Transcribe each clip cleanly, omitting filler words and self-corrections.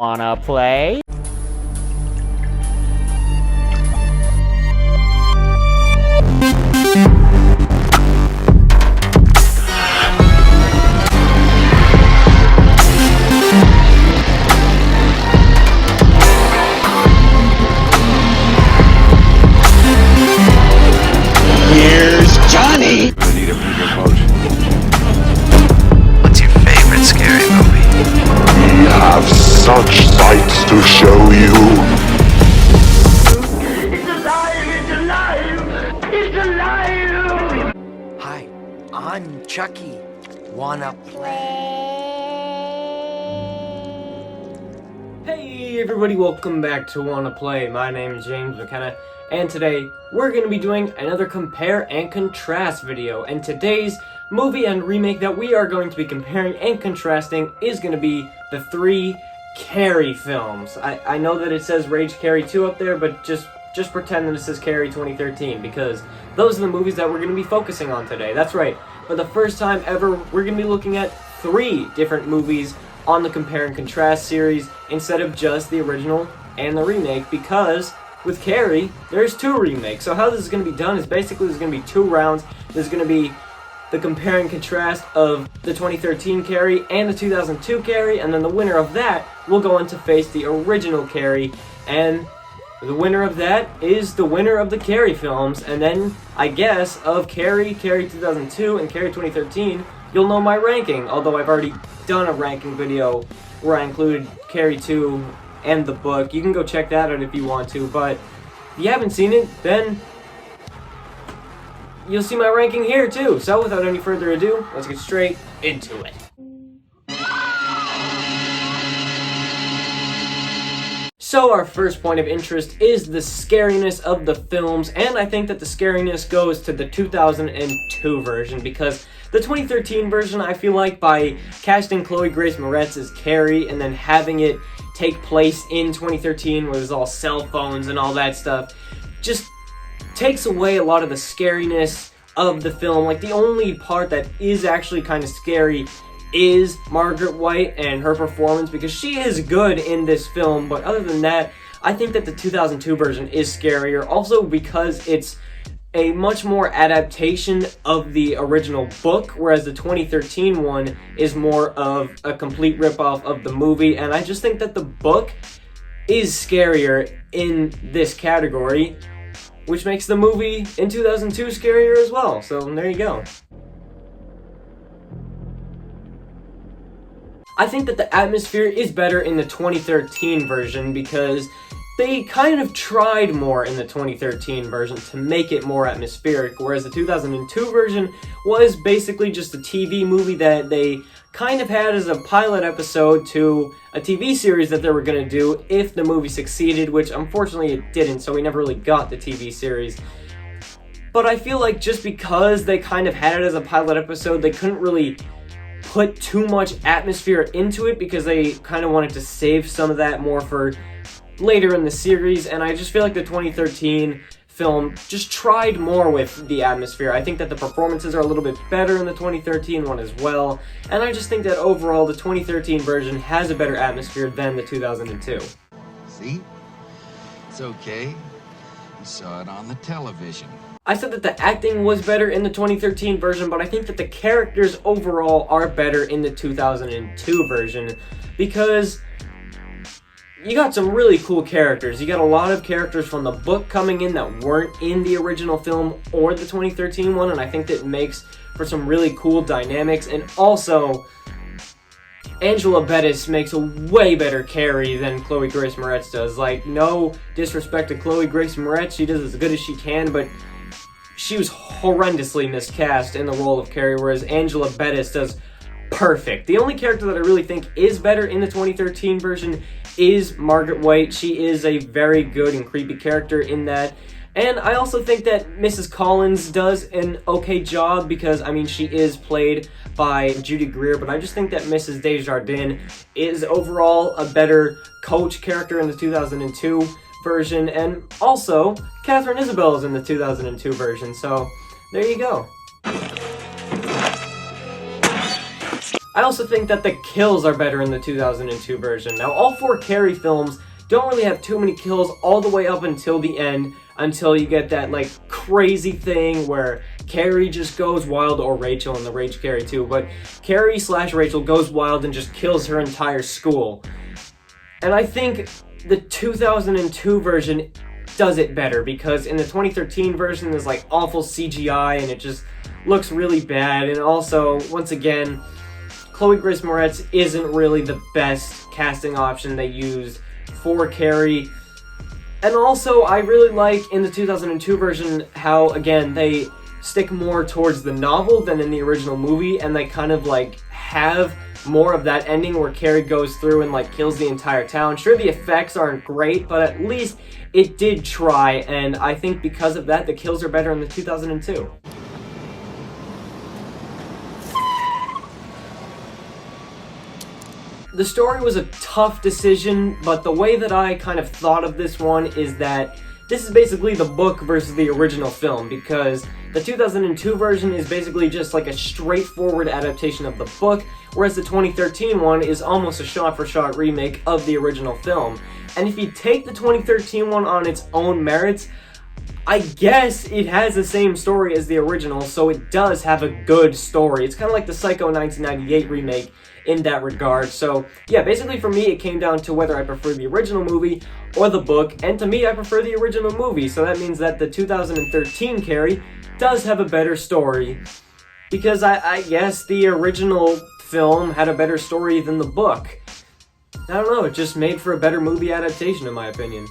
Wanna play? Here's Johnny! I need a bigger boat. What's your favorite scary movie? We have such sights to show you. It's alive! It's alive! It's alive! Hi, I'm Chucky. Wanna play? Hey everybody, welcome back to Wanna Play. My name is James McKenna, and today we're going to be doing another compare and contrast video. And today's movie and remake that we are going to be comparing and contrasting is going to be the three Carrie films. I know that it says Rage Carrie 2 up there, but just pretend that it says Carrie 2013, because those are the movies that we're going to be focusing on today. That's right, for the first time ever, we're going to be looking at three different movies on the compare and contrast series instead of just the original and the remake, because with Carrie, there's two remakes. So how this is going to be done is basically there's going to be two rounds. There's going to be the compare and contrast of the 2013 Carrie and the 2002 Carrie, and then the winner of that will go on to face the original Carrie, and the winner of that is the winner of the Carrie films. And then, I guess, of Carrie 2002, and Carrie 2013, you'll know my ranking, although I've already done a ranking video where I included Carrie 2 and the book. You can go check that out if you want to, but if you haven't seen it, then you'll see my ranking here too. So without any further ado, let's get straight into it. So our first point of interest is the scariness of the films, and I think that the scariness goes to the 2002 version, because the 2013 version, I feel like by casting Chloe Grace Moretz as Carrie and then having it take place in 2013 where there's all cell phones and all that stuff, just takes away a lot of the scariness of the film. Like, the only part that is actually kind of scary is Margaret White and her performance, because she is good in this film, but other than that, I think that the 2002 version is scarier, also because it's a much more adaptation of the original book, whereas the 2013 one is more of a complete ripoff of the movie, and I just think that the book is scarier in this category, which makes the movie in 2002 scarier as well. So there you go. I think that the atmosphere is better in the 2013 version, because they kind of tried more in the 2013 version to make it more atmospheric, whereas the 2002 version was basically just a TV movie that they kind of had as a pilot episode to a TV series that they were going to do if the movie succeeded, which unfortunately it didn't, so we never really got the TV series. But I feel like just because they kind of had it as a pilot episode, they couldn't really put too much atmosphere into it, because they kind of wanted to save some of that more for later in the series, and I just feel like the 2013 film just tried more with the atmosphere. I think that the performances are a little bit better in the 2013 one as well, and I just think that overall the 2013 version has a better atmosphere than the 2002. See? It's okay. You saw it on the television. I said that the acting was better in the 2013 version, but I think that the characters overall are better in the 2002 version, because you got some really cool characters. You got a lot of characters from the book coming in that weren't in the original film or the 2013 one, and I think that makes for some really cool dynamics. And also, Angela Bettis makes a way better Carrie than Chloe Grace Moretz does. Like, no disrespect to Chloe Grace Moretz, she does as good as she can, but she was horrendously miscast in the role of Carrie, whereas Angela Bettis does perfect. The only character that I really think is better in the 2013 version is Margaret White. She is a very good and creepy character in that. And I also think that Mrs. Collins does an okay job, because, I mean, she is played by Judy Greer, but I just think that Mrs. Desjardins is overall a better coach character in the 2002 version, and also Catherine Isabel is in the 2002 version, so there you go. I also think that the kills are better in the 2002 version. Now, all 4 Carrie films don't really have too many kills all the way up until the end, until you get that, like, crazy thing where Carrie just goes wild, or Rachel in the Rage Carrie too, but Carrie/Rachel goes wild and just kills her entire school. And I think the 2002 version does it better, because in the 2013 version there's like awful CGI and it just looks really bad, and also, once again, Chloe Grace Moretz isn't really the best casting option they used for Carrie. And also, I really like in the 2002 version how, again, they stick more towards the novel than in the original movie, and they kind of like have more of that ending where Carrie goes through and like kills the entire town. Sure, the effects aren't great, but at least it did try, and I think because of that, the kills are better in the 2002. The story was a tough decision, but the way that I kind of thought of this one is that this is basically the book versus the original film, because the 2002 version is basically just like a straightforward adaptation of the book, whereas the 2013 one is almost a shot-for-shot remake of the original film. And if you take the 2013 one on its own merits, I guess it has the same story as the original, so it does have a good story. It's kind of like the Psycho 1998 remake in that regard. So yeah, basically for me it came down to whether I prefer the original movie or the book, and to me I prefer the original movie, so that means that the 2013 Carrie does have a better story, because I guess the original film had a better story than the book. I don't know, it just made for a better movie adaptation in my opinion.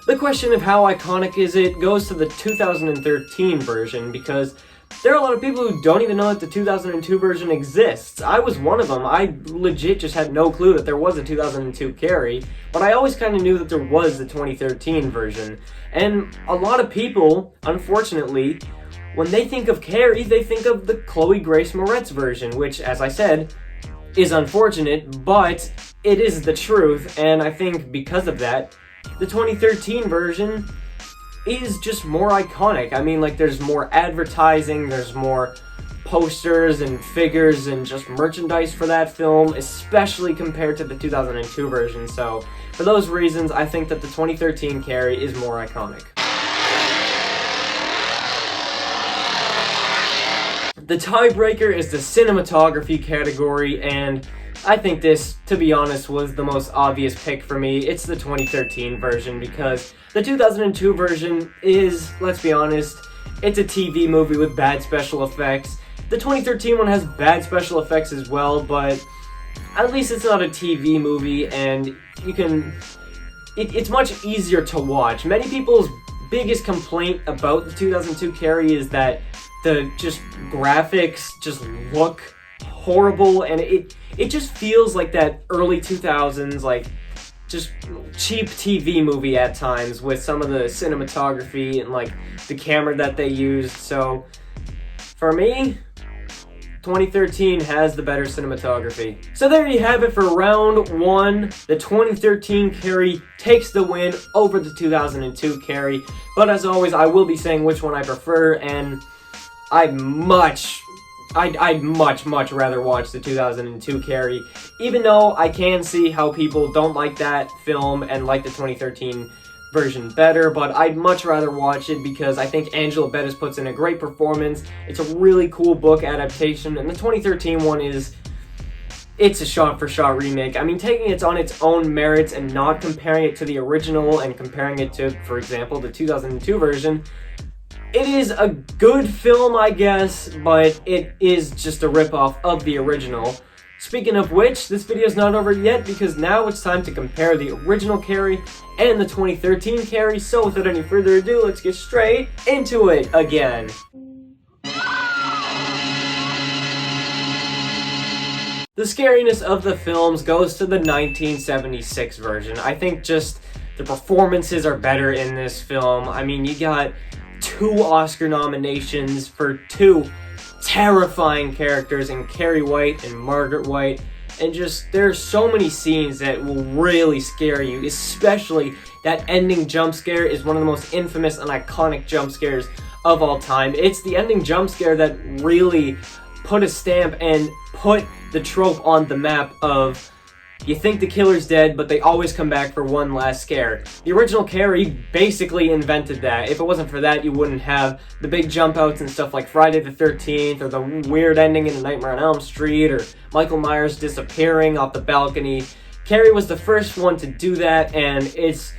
The question of how iconic is it goes to the 2013 version, because there are a lot of people who don't even know that the 2002 version exists. I was one of them. I legit just had no clue that there was a 2002 Carrie, but I always kind of knew that there was the 2013 version. And a lot of people, unfortunately, when they think of Carrie, they think of the Chloe Grace Moretz version, which, as I said, is unfortunate, but it is the truth, and I think because of that, the 2013 version is just more iconic. I mean, like, there's more advertising, there's more posters and figures and just merchandise for that film, especially compared to the 2002 version. So, for those reasons, I think that the 2013 Carrie is more iconic. The tiebreaker is the cinematography category, and I think this, to be honest, was the most obvious pick for me. It's the 2013 version, because the 2002 version is, let's be honest, it's a TV movie with bad special effects. The 2013 one has bad special effects as well, but at least it's not a TV movie, and you can... It's much easier to watch. Many people's biggest complaint about the 2002 Carrie is that the just graphics just look horrible, and it just feels like that early 2000s, like, just cheap TV movie at times with some of the cinematography and, like, the camera that they used. So, for me, 2013 has the better cinematography. So there you have it for round one. The 2013 Carrie takes the win over the 2002 Carrie. But as always, I will be saying which one I prefer, and I'd much rather watch the 2002 Carrie, even though I can see how people don't like that film and like the 2013 version better, but I'd much rather watch it because I think Angela Bettis puts in a great performance. It's a really cool book adaptation, and the 2013 one it's a shot-for-shot remake. I mean, taking it on its own merits and not comparing it to the original and comparing it to, for example, the 2002 version, it is a good film, I guess, but it is just a ripoff of the original. Speaking of which, this video is not over yet, because now it's time to compare the original Carrie and the 2013 Carrie, so without any further ado, let's get straight into it again. The scariness of the films goes to the 1976 version. I think just the performances are better in this film. I mean, you got 2 Oscar nominations for 2 terrifying characters in Carrie White and Margaret White, and just there's so many scenes that will really scare you, especially that ending jump scare is one of the most infamous and iconic jump scares of all time. It's the ending jump scare that really put a stamp and put the trope on the map of you think the killer's dead, but they always come back for one last scare. The original Carrie basically invented that. If it wasn't for that, you wouldn't have the big jump outs and stuff like Friday the 13th, or the weird ending in A Nightmare on Elm Street, or Michael Myers disappearing off the balcony. Carrie was the first one to do that, and it's,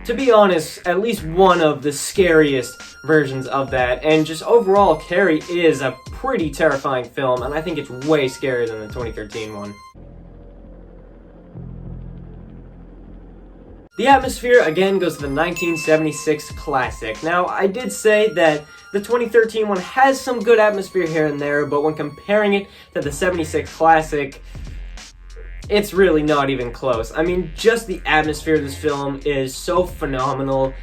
to be honest, at least one of the scariest versions of that. And just overall, Carrie is a pretty terrifying film, and I think it's way scarier than the 2013 one. The atmosphere, again, goes to the 1976 classic. Now, I did say that the 2013 one has some good atmosphere here and there, but when comparing it to the 76 classic, it's really not even close. I mean, just the atmosphere of this film is so phenomenal.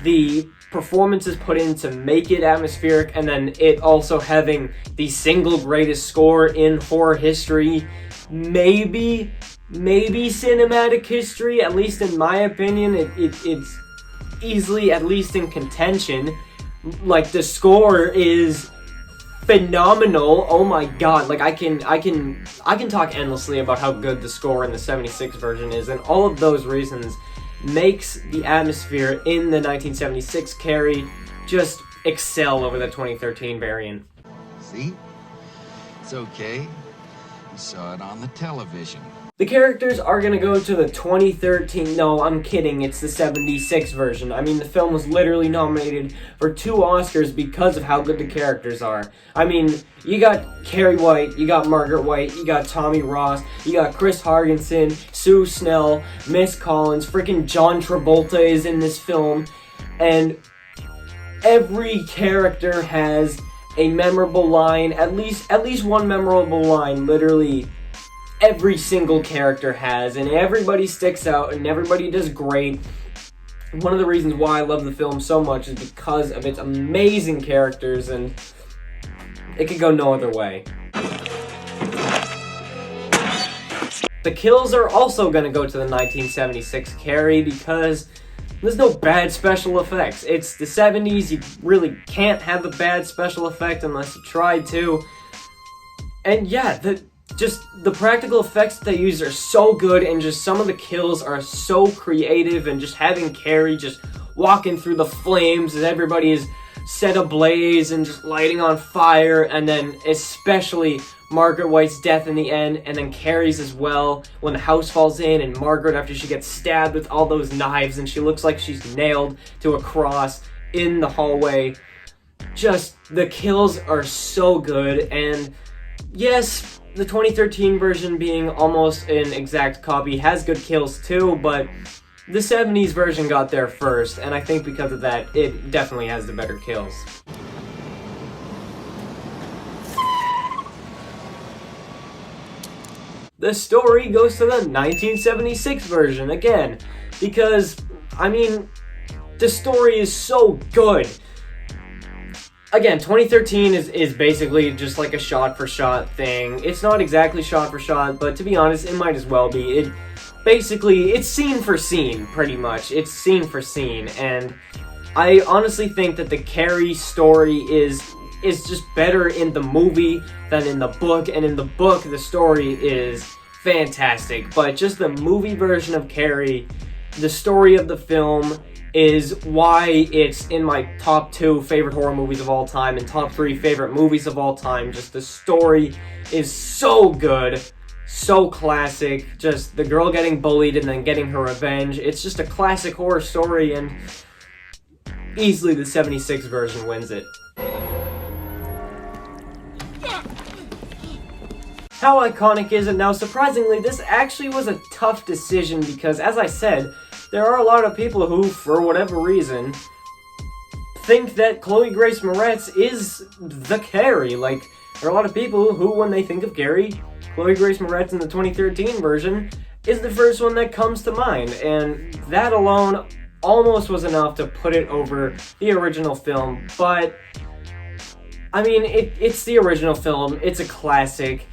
The performances put in to make it atmospheric, and then it also having the single greatest score in horror history, maybe cinematic history, at least in my opinion. It's easily at least in contention. Like, the score is phenomenal. Oh my god, like I can talk endlessly about how good the score in the 76 version is, and all of those reasons makes the atmosphere in the 1976 Carrie just excel over the 2013 variant. See? It's okay. You saw it on the television. The characters are gonna go to the 2013, no, I'm kidding, it's the 76 version. I mean, the film was literally nominated for 2 Oscars because of how good the characters are. I mean, you got Carrie White, you got Margaret White, you got Tommy Ross, you got Chris Hargensen, Sue Snell, Miss Collins, freaking John Travolta is in this film, and every character has a memorable line, at least one memorable line, literally. Every single character has, and everybody sticks out, and everybody does great. One of the reasons why I love the film so much is because of its amazing characters, and it could go no other way. The kills are also going to go to the 1976 Carrie because there's no bad special effects. It's the 70s, you really can't have a bad special effect unless you tried to. And yeah, just the practical effects that they use are so good, and just some of the kills are so creative, and just having Carrie just walking through the flames as everybody is set ablaze and just lighting on fire, and then especially Margaret White's death in the end, and then Carrie's as well when the house falls in, and Margaret after she gets stabbed with all those knives and she looks like she's nailed to a cross in the hallway. Just the kills are so good, and yes, the 2013 version, being almost an exact copy, has good kills too, but the 70s version got there first, and I think because of that, it definitely has the better kills. The story goes to the 1976 version again, because, I mean, the story is so good. Again, 2013 is basically just like a shot-for-shot thing. It's not exactly shot-for-shot, but to be honest, it might as well be. It's scene for scene, pretty much. It's scene for scene, and I honestly think that the Carrie story is just better in the movie than in the book, and in the book, the story is fantastic. But just the movie version of Carrie, the story of the film, is why it's in my top 2 favorite horror movies of all time and top 3 favorite movies of all time. Just the story is so good, so classic. Just the girl getting bullied and then getting her revenge. It's just a classic horror story, and easily the 76 version wins it. How iconic is it? Now, surprisingly, this actually was a tough decision because, as I said, there are a lot of people who, for whatever reason, think that Chloe Grace Moretz is the Carrie. Like, there are a lot of people who, when they think of Carrie, Chloe Grace Moretz in the 2013 version is the first one that comes to mind, and that alone almost was enough to put it over the original film. But I mean, it's the original film, it's a classic.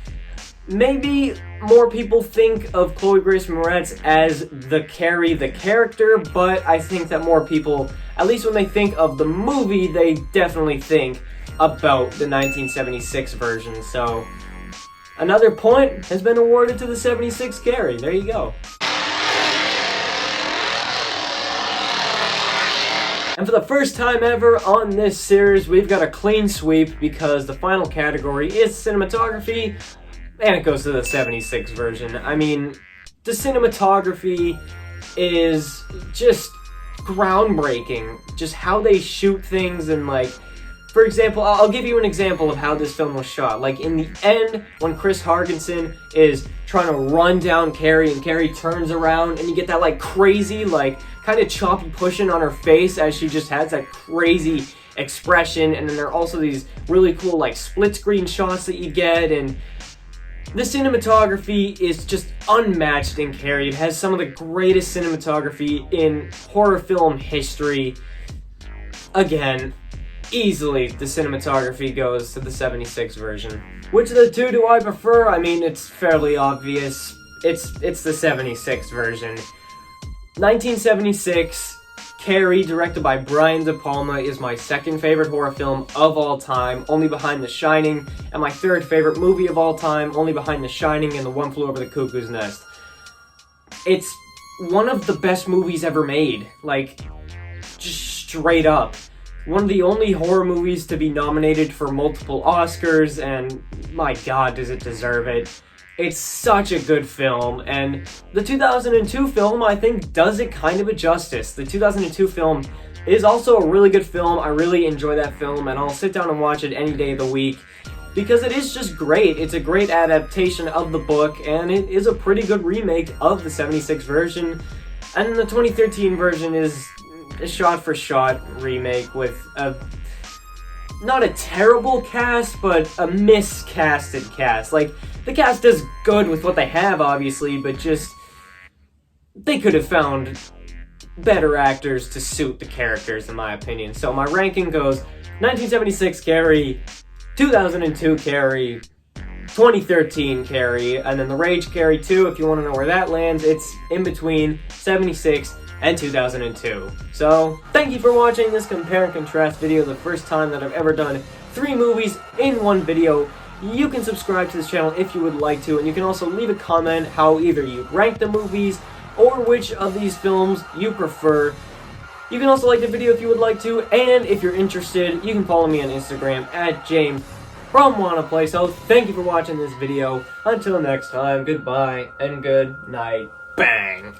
maybe more people think of Chloe Grace Moretz as the Carrie, the character, but I think that more people, at least when they think of the movie, they definitely think about the 1976 version. So, another point has been awarded to the 76 Carrie. There you go. And for the first time ever on this series, we've got a clean sweep because the final category is cinematography, and it goes to the 76 version. I mean, the cinematography is just groundbreaking. Just how they shoot things and, like, for example, I'll give you an example of how this film was shot. Like, in the end, when Chris Hargensen is trying to run down Carrie and Carrie turns around and you get that, like, crazy, like, kind of choppy pushing on her face as she just has that crazy expression. And then there are also these really cool, like, split screen shots that you get, and the cinematography is just unmatched in Carrie. It has some of the greatest cinematography in horror film history. Again, easily the cinematography goes to the 76 version. Which of the two do I prefer? I mean, it's fairly obvious. It's the 76 version. 1976, Carrie, directed by Brian De Palma, is my second favorite horror film of all time, only behind The Shining, and my third favorite movie of all time, only behind The Shining and The One Flew Over the Cuckoo's Nest. It's one of the best movies ever made, like, just straight up. One of the only horror movies to be nominated for multiple Oscars, and my god, does it deserve it. It's such a good film, and the 2002 film, I think, does it kind of a justice. The 2002 film is also a really good film. I really enjoy that film, and I'll sit down and watch it any day of the week, because it is just great. It's a great adaptation of the book, and it is a pretty good remake of the 76 version, and the 2013 version is a shot-for-shot remake with not a terrible cast, but a miscasted cast. Like, the cast is good with what they have, obviously, but just, they could have found better actors to suit the characters, in my opinion. So my ranking goes 1976 Carrie, 2002 Carrie, 2013 Carrie, and then the Rage Carrie 2, if you want to know where that lands, it's in between 76 and 2002. So, thank you for watching this compare and contrast video, the first time that I've ever done 3 movies in one video. You can subscribe to this channel if you would like to, and you can also leave a comment how either you rank the movies or which of these films you prefer. You can also like the video if you would like to, and if you're interested, you can follow me on Instagram at James from Wanna Play. So, thank you for watching this video. Until next time, goodbye and good night. Bang!